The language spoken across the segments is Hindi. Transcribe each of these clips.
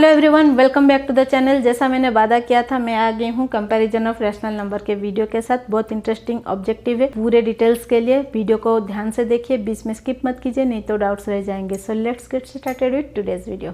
Hello everyone, welcome back to the channel. जैसा मैंने वादा किया था, मैं आ गई हूँ कंपैरिजन ऑफ रैशनल नंबर के वीडियो के साथ। बहुत इंटरेस्टिंग ऑब्जेक्टिव है। पूरे डिटेल्स के लिए वीडियो को ध्यान से देखिए, बीच में स्किप मत कीजिए, नहीं तो डाउट्स रह जाएंगे। So let's get started with today's video.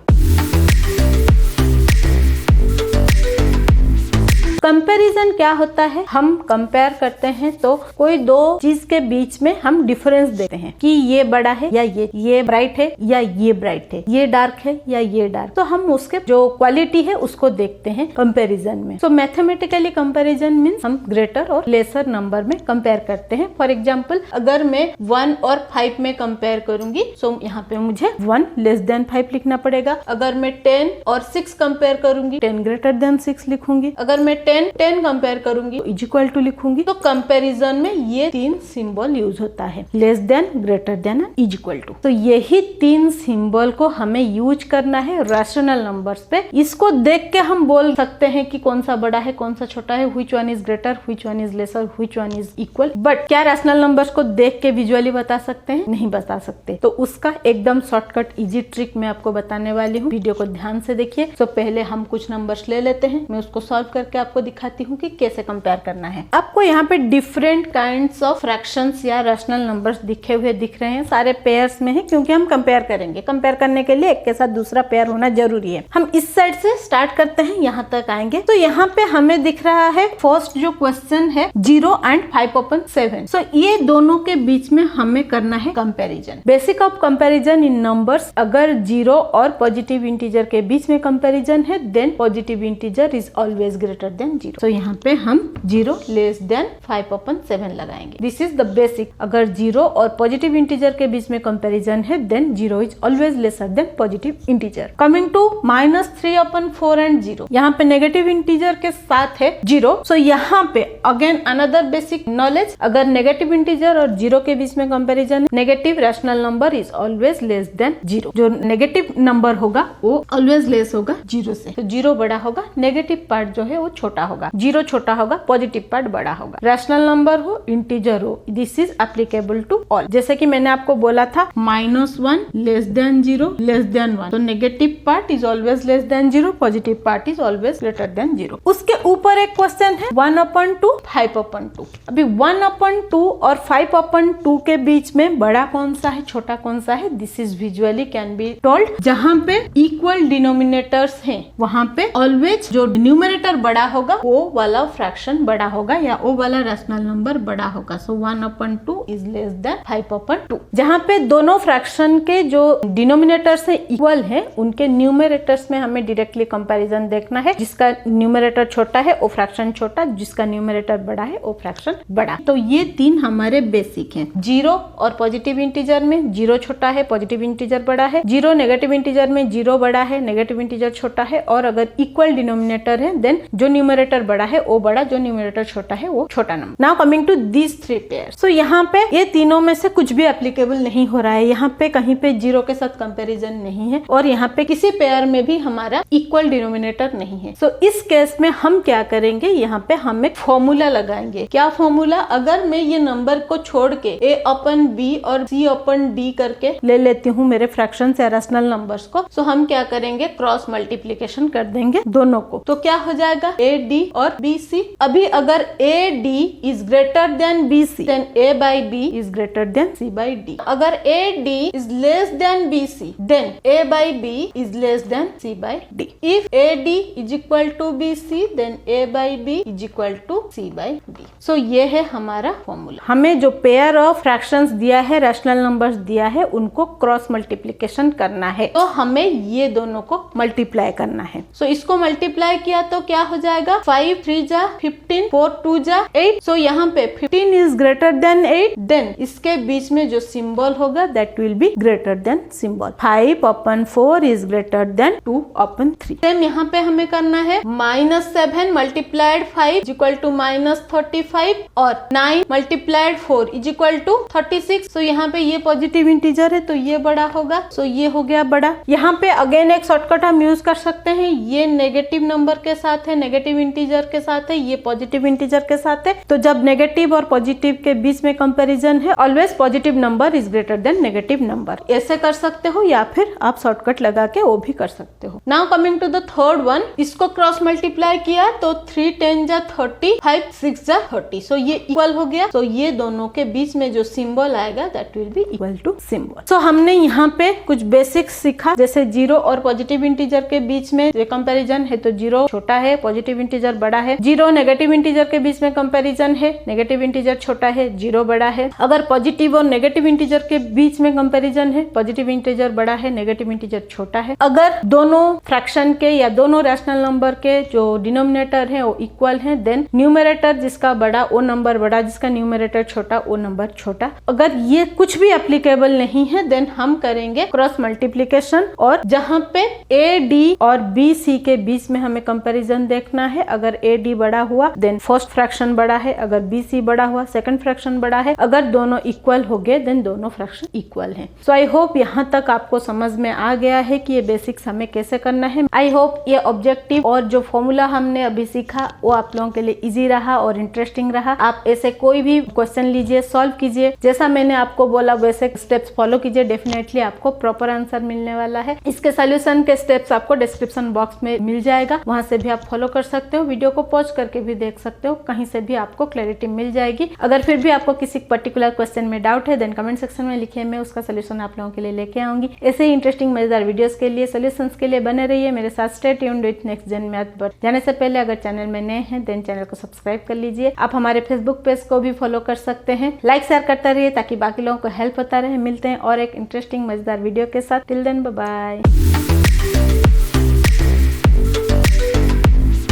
Comparison क्या होता है? हम कंपेयर करते हैं तो कोई दो चीज के बीच में हम डिफरेंस देते हैं कि ये बड़ा है या ये ब्राइट है या ये ब्राइट है, ये डार्क है या ये डार्क। तो हम उसके जो क्वालिटी है उसको देखते हैं कंपैरिजन में। सो मैथमेटिकली कंपैरिजन मीन्स हम ग्रेटर और लेसर नंबर में कंपेयर करते हैं। फॉर एग्जाम्पल, अगर मैं 1 और 5 में कंपेयर करूंगी, सो यहाँ पे मुझे 1 लेस देन 5 लिखना पड़ेगा। अगर मैं 10 और 6 कंपेयर करूंगी, 10 ग्रेटर देन 6 लिखूंगी। अगर मैं 10 कंपेयर करूंगी, इज इक्वल टू लिखूंगी। तो कंपैरिजन में ये 3 सिंबल यूज होता है, less than, greater than, is equal to. तो यही 3 सिंबल को हमें यूज करना है रैशनल नंबर्स पे। इसको देख के हम बोल सकते हैं कि कौन सा बड़ा है, कौन सा छोटा है, which one is greater, which one is lesser, which one is equal. But क्या रैशनल नंबर्स को देख के विजुअली बता सकते हैं? नहीं बता सकते। तो उसका एकदम शॉर्टकट इजी ट्रिक मैं आपको बताने वाली हूँ। वीडियो को ध्यान से देखिए। तो पहले हम कुछ नंबर्स ले लेते हैं, मैं उसको सॉल्व करके आपको दिखाती हूँ कि कैसे कंपेयर करना है। आपको यहाँ पे डिफरेंट काइंड्स ऑफ फ्रैक्शंस या रैशनल नंबर्स दिखे हुए दिख रहे हैं। सारे पेयर्स में है क्योंकि हम कंपेयर करेंगे। कंपेयर करने के लिए एक के साथ दूसरा पेयर होना जरूरी है। हम इस साइड से स्टार्ट करते हैं, यहाँ तक आएंगे। तो यहाँ पे हमें दिख रहा है फर्स्ट जो क्वेश्चन है 0 एंड 5/7। सो ये दोनों के बीच में हमें करना है comparison. Basic of comparison in numbers, अगर 0 और पॉजिटिव इंटीजर के बीच में कंपेरिजन है, then positive integer is always greater than 0। तो यहाँ पे हम 0 लेस देन 5/7 लगाएंगे। This is the basic. अगर 0 और पॉजिटिव इंटीजर के बीच में कंपैरिजन है, then 0 is always lesser than positive integer. Coming to -3/4 and 0, यहाँ पे नेगेटिव इंटीजर के साथ है 0। सो यहाँ पे अगेन अनदर बेसिक नॉलेज, अगर नेगेटिव इंटीजर और 0 के बीच में कंपैरिजन है, negative rational number is always less than 0। जो नेगेटिव नंबर होगा वो ऑलवेज लेस होगा 0 से। तो 0 बड़ा होगा, नेगेटिव पार्ट जो है वो छोटा होगा। 0 छोटा होगा, पॉजिटिव पार्ट बड़ा होगा। रैशनल नंबर हो, इंटीजर हो, this is applicable to all. जैसे कि मैंने आपको बोला था -1 लेस देन 0 लेस देन 1। तो negative part is always less than 0, positive part is always greater than 0। उसके ऊपर एक क्वेश्चन है 1/2 5/2। अभी 1/2 और 5/2 के बीच में बड़ा कौन सा है, छोटा कौन सा है? This is visually can be told. जहां पे इक्वल डिनोमिनेटर्स हैं, वहां पे ऑलवेज जो न्यूमरेटर बड़ा होगा वो वाला फ्रैक्शन बड़ा होगा या वो वाला रैशनल नंबर बड़ा होगा। सो 1/2 इज लेस देन 5/2। जहाँ पे दोनों फ्रैक्शन के जो डिनोमिनेटर्स है इक्वल है, उनके न्यूमरेटर्स में हमें डायरेक्टली कंपैरिजन देखना है। जिसका न्यूमरेटर छोटा है वो फ्रैक्शन छोटा, जिसका न्यूमरेटर बड़ा है वो फ्रैक्शन बड़ा। तो ये 3 हमारे बेसिक हैं। 0 और पॉजिटिव इंटीजर में 0 छोटा है, पॉजिटिव इंटीजर बड़ा है। 0 नेगेटिव इंटीजर में 0 बड़ा है, नेगेटिव इंटीजर छोटा है। और अगर इक्वल डिनोमिनेटर है, देन जो न्यूमरेटर बड़ा है वो बड़ा, जो न्यूमरेटर छोटा है वो छोटा number. Now coming to these 3 pairs. सो यहाँ पे ये तीनों में से कुछ भी एप्लीकेबल नहीं हो रहा है। यहाँ पे कहीं पे 0 के साथ कंपैरिजन नहीं है और यहाँ पे किसी पेयर में भी हमारा इक्वल डिनोमिनेटर नहीं है। सो इस केस में हम क्या करेंगे, यहाँ पे हम एक फॉर्मूला लगाएंगे। क्या फॉर्मूला? अगर मैं ये नंबर को छोड़ के A/B और C/D करके ले लेती हूँ मेरे फ्रैक्शन या रैशनल नंबर्स को, सो हम क्या करेंगे, क्रॉस मल्टीप्लीकेशन कर देंगे दोनों को। तो क्या हो जाएगा, AD और BC। अभी अगर AD is greater than BC, then A/B is greater than C/D। अगर AD is less than BC, then A/B is less than C/D। If AD is equal to BC, then A/B is equal to C/D। So ये है हमारा फॉर्मूला। हमें जो पेयर ऑफ फ्रैक्शंस दिया है, रैशनल नंबर्स दिया है, उनको क्रॉस मल्टीप्लीकेशन करना है। तो हमें ये दोनों को मल्टीप्लाई करना है। सो इसको मल्टीप्लाई किया तो क्या हो जाएगा, 5 3 जा 15, 4 2 जा 8। सो यहाँ पे 15 इज ग्रेटर देन 8, देन इसके बीच में जो सिंबल होगा that will be greater than symbol. 5/4 is greater then 2/3। Same यहाँ पे हमें करना है -7 मल्टीप्लाइड 5 इक्वल टू -35 और 9 मल्टीप्लाइड 4 इज इक्वल टू 36। सो यहाँ पे ये पॉजिटिव इंटीजर है तो ये बड़ा होगा। सो ये हो गया बड़ा। यहाँ पे अगेन एक शॉर्टकट हम यूज कर सकते हैं। ये नेगेटिव नंबर के साथ है, नेगेटिव इंटीजर के साथ है, ये पॉजिटिव इंटीजर के साथ है। तो जब नेगेटिव और पॉजिटिव के बीच में कंपैरिजन है, always positive number is greater then negative number. ऐसे कर सकते हो या फिर आप शॉर्टकट लगा के वो भी कर सकते हो। Now coming to the third one, इसको क्रॉस मल्टीप्लाई किया तो 3 10 जा 30, 5 6 जा 30। सो ये इक्वल हो गया। सो ये दोनों के बीच में जो सिंबल आएगा that will be equal to symbol. So हमने यहाँ पे कुछ बेसिक्स सीखा, जैसे जीरो और पॉजिटिव इंटीजर के बीच में कंपैरिजन है तो जीरो छोटा है, पॉजिटिव इंटीजर बड़ा है। जीरो नेगेटिव इंटीजर के बीच में कंपैरिजन है, नेगेटिव इंटीजर छोटा है, जीरो बड़ा है। अगर पॉजिटिव और नेगेटिव इंटीजर के बीच में कंपैरिजन है, पॉजिटिव इंटीजर बड़ा है, नेगेटिव इंटीजर छोटा है। अगर दोनों फ्रैक्शन के या दोनों रैशनल नंबर के जो डिनोमिनेटर है वो इक्वल है, देन न्यूमरेटर जिसका बड़ा वो नंबर बड़ा, जिसका न्यूमरेटर छोटा वो नंबर छोटा। अगर ये कुछ भी एप्लीकेबल नहीं है देन हम करेंगे क्रॉस मल्टीप्लीकेशन, और जहां पे ए डी और बी सी के बीच में हमें कंपैरिजन देखना है। अगर ए डी बड़ा हुआ देन फर्स्ट फ्रैक्शन बड़ा है, अगर बी सी बड़ा हुआ सेकंड फ्रैक्शन बड़ा है। अगर दोनों इक्वल हो गए देन दोनों फ्रैक्शन इक्वल है। सो आई होप यहाँ तक आपको समझ में आ गया है कि ये बेसिक्स हमें कैसे करना है। आई होप ये ऑब्जेक्टिव और जो फॉर्मूला हमने अभी सीखा वो आप लोगों के लिए इजी रहा और इंटरेस्टिंग रहा। आप ऐसे कोई भी क्वेश्चन लीजिए, सॉल्व कीजिए, जैसा मैंने आपको बोला वैसे स्टेप्स फॉलो कीजिए, डेफिनेटली आपको प्रॉपर आंसर मिलने वाला है। इसके सोल्यूशन के स्टेप्स आपको डिस्क्रिप्शन बॉक्स में मिल जाएगा, वहां से भी आप फॉलो कर सकते हो। वीडियो को पॉज करके भी देख सकते हो, कहीं से भी आपको क्लैरिटी मिल जाएगी। अगर फिर भी आपको किसी पर्टिकुलर क्वेश्चन में डाउट है देन कमेंट सेक्शन में लिखिए, मैं उसका सोल्यूशन आप लोगों के लिए लेके आऊंगी। ऐसे ही इंटरेस्टिंग मजेदार वीडियोस के लिए, सोल्यूशंस के लिए बने रहिए मेरे साथ। Stay tuned with next gen math. But जाने से पहले अगर चैनल में नए हैं देन चैनल को सब्सक्राइब कर लीजिए। आप हमारे फेसबुक पेज को भी फॉलो कर सकते हैं। लाइक शेयर करते रहिए ताकि बाकी लोगों को हेल्प होता रहे। मिलते हैं और एक इंटरेस्टिंग मजेदार वीडियो के साथ। Till then bye bye.